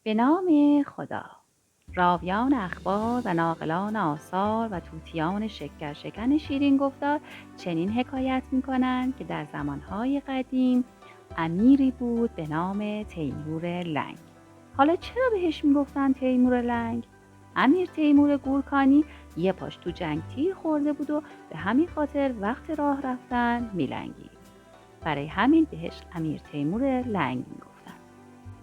به نام خدا. راویان اخبار و ناقلان آثار و طوطیان شکر شیرین گفتار چنین حکایت می‌کنند که در زمانهای قدیم امیری بود به نام تیمور لنگ. حالا چرا بهش میگفتن تیمور لنگ؟ امیر تیمور گورکانی یه پاش تو جنگ تیر خورده بود و به همین خاطر وقت راه رفتن میلنگید. برای همین بهش امیر تیمور لنگ میگفتن.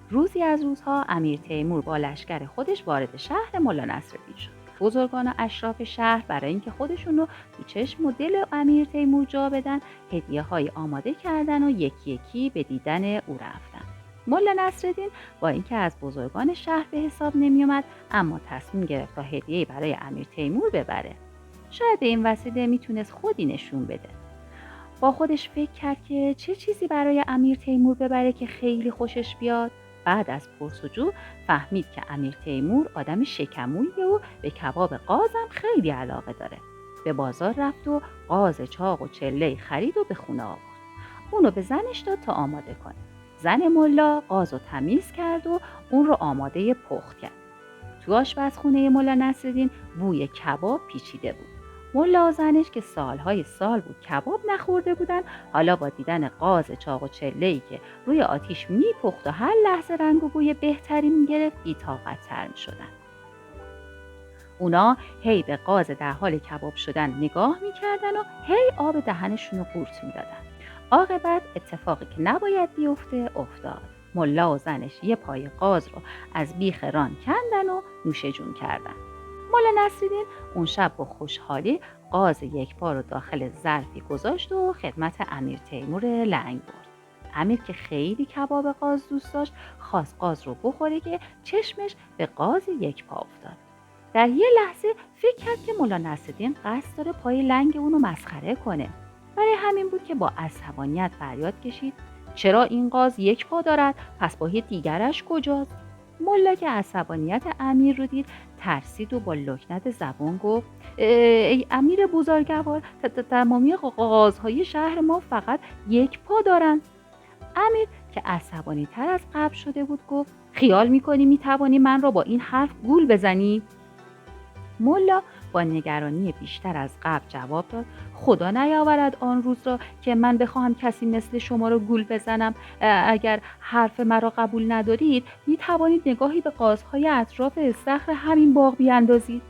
روزی از روزها امیر تیمور با لشکر خودش وارد شهر ملا نصرالدین شد. بزرگان و اشراف شهر برای اینکه خودشون رو تو چشم و دل امیر تیمور جا بدن هدیه‌های آماده کردن و یکی یکی به دیدن او رفتن. ملا نصرالدین با اینکه از بزرگان شهر به حساب نمیومد اما تصمیم گرفت تا هدیه‌ای برای امیر تیمور ببره. شاید به این وسیله میتونست خودی نشون بده. با خودش فکر کرد که چه چیزی برای امیر تیمور ببره که خیلی خوشش بیاد. بعد از پرس‌وجو فهمید که امیر تیمور آدم شکمویه و به کباب قازم خیلی علاقه داره. به بازار رفت و قاز چاق و چله خرید و به خونه آورد. اونو به زنش داد تا آماده کنه. زن ملا قازو تمیز کرد و اون رو آماده پخت کرد. تو آشپزخونه ملا نصرالدین بوی کباب پیچیده بود. ملا و زنش که سالهای سال بود کباب نخورده بودن، حالا با دیدن قاز چاق و چله‌ای که روی آتیش میپخت و هر لحظه رنگ و بوی بهتری میگرفت بی‌طاقت‌تر میشدن. اونا هی به قاز در حال کباب شدن نگاه میکردن و هی آب دهنشون رو قورت میدادن. عاقبت اتفاقی که نباید بیفته افتاد. ملا و زنش یه پای قاز رو از بیخ ران کندن و نوش جون کردن. ملا نصرالدین اون شب با خوشحالی قاز یک پا رو داخل ظرفی گذاشت و خدمت امیر تیمور لنگ برد. امیر که خیلی کباب قاز دوست داشت خواست قاز رو بخوره که چشمش به قاز یک پا افتاد. در یه لحظه فکر کرد که ملا نصرالدین قصد داره پای لنگ اونو مسخره کنه. برای همین بود که با عصبانیت فریاد کشید: چرا این قاز یک پا دارد؟ پس پای دیگرش کجاست؟ ملا که عصبانیت امیر رو دید ترسید و با لکنت زبان گفت: ای امیر بزرگوار، تمامی قازهای شهر ما فقط یک پا دارند. امیر که عصبانی تر از قبل شده بود گفت: خیال میکنی میتوانی من را با این حرف گول بزنی؟ ملا با نگرانی بیشتر از قبل جواب داد: خدا نیاورد آن روز را که من بخواهم کسی مثل شما را گول بزنم. اگر حرف مرا قبول ندارید می توانید نگاهی به قازهای اطراف استخر همین باغ بیاندازید.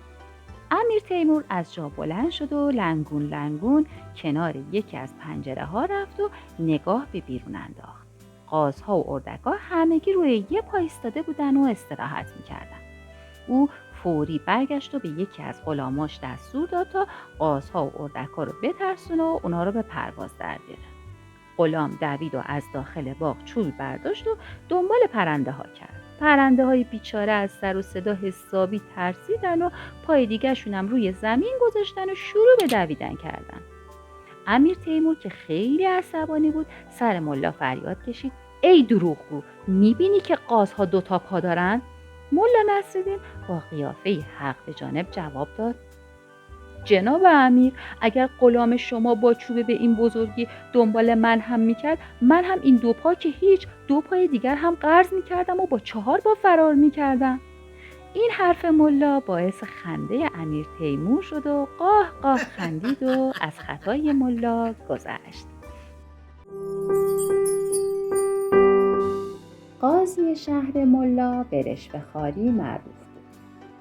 امیر تیمور از جا بلند شد و لنگون لنگون کنار یکی از پنجره ها رفت و نگاه به بیرون انداخت. قازها و اردک‌ها همگی روی یه پا ایستاده بودن و استراحت می‌کردن. او فوری برگشت و به یکی از غلاماش دستور داد تا قازها و اردک‌ها رو بترسونه و اونا رو به پرواز در بیاره. غلام دوید و از داخل باغ چوب برداشت و دنبال پرنده ها کرد. پرنده های بیچاره از سر و صدا حسابی ترسیدن و پای دیگه‌شون هم روی زمین گذاشتن و شروع به دویدن کردن. امیر تیمور که خیلی عصبانی بود سر ملا فریاد کشید: ای دروغگو، میبینی که قازها دوتا پا دارن؟ ملا نصرالدین با قیافه حق به جانب جواب داد: جناب امیر، اگر غلام شما با چوبه به این بزرگی دنبال من هم میکرد، من هم این دو پا که هیچ، دو پای دیگر هم قرض میکردم و با 4 پا فرار میکردم. این حرف ملا باعث خنده امیر تیمور شد و قاه قاه خندید و از خطای ملا گذشت. قاضی شهر ملا به رشوه‌خواری معروف بود.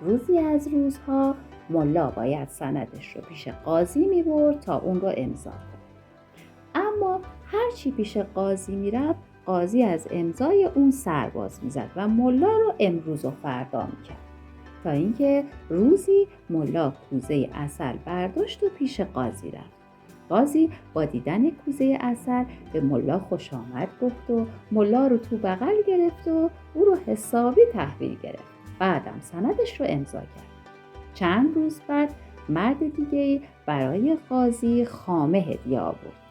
روزی از روزها ملا باید سندش رو پیش قاضی می‌برد تا اون رو امضا کنه. اما هرچی پیش قاضی میرفت قاضی از امضای اون سرباز میزد و ملا رو امروز و فردا میکرد. تا اینکه روزی ملا کوزه عسل برداشت و پیش قاضی رفت. قاضی با دیدن کوزه عسل به ملا خوش آمد گفت و ملا رو تو بغل گرفت و او رو حسابی تحویل گرفت. بعدم سندش رو امضا کرد. چند روز بعد مرد دیگه‌ای برای قاضی خامه هدیه آورد.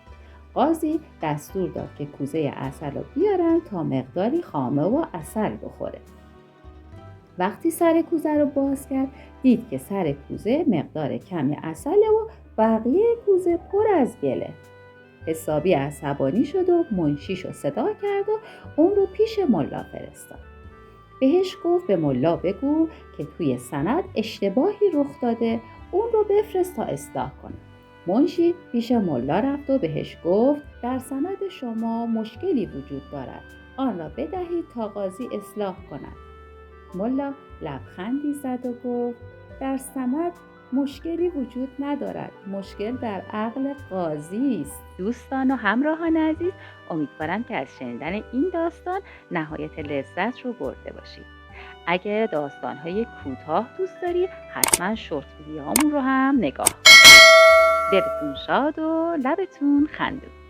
قاضی دستور داد که کوزه عسل رو بیارن تا مقداری خامه و عسل بخوره. وقتی سر کوزه رو باز کرد دید که سر کوزه مقدار کمی عسله و بقیه کوزه پر از گله. حسابی عصبانی شد و منشیش رو صدا کرد و اون رو پیش ملا فرستاد. بهش گفت به ملا بگو که توی سند اشتباهی رخ داده، اون رو بفرست تا اصلاح کنه. منشی پیش ملا رفت و بهش گفت در سند شما مشکلی وجود دارد، آن را بدهید تا قاضی اصلاح کند. ملا لبخندی زد و گفت در سند مشکلی وجود ندارد، مشکل در عقل قاضی است. دوستان و همراهان عزیز، امیدوارم که از شنیدن این داستان نهایت لذت رو برده باشید. اگه داستان‌های کوتاه دوست دارید حتما شورت ویدیوهامون رو هم نگاه کنید. دلتون شاد و لبتون خندون.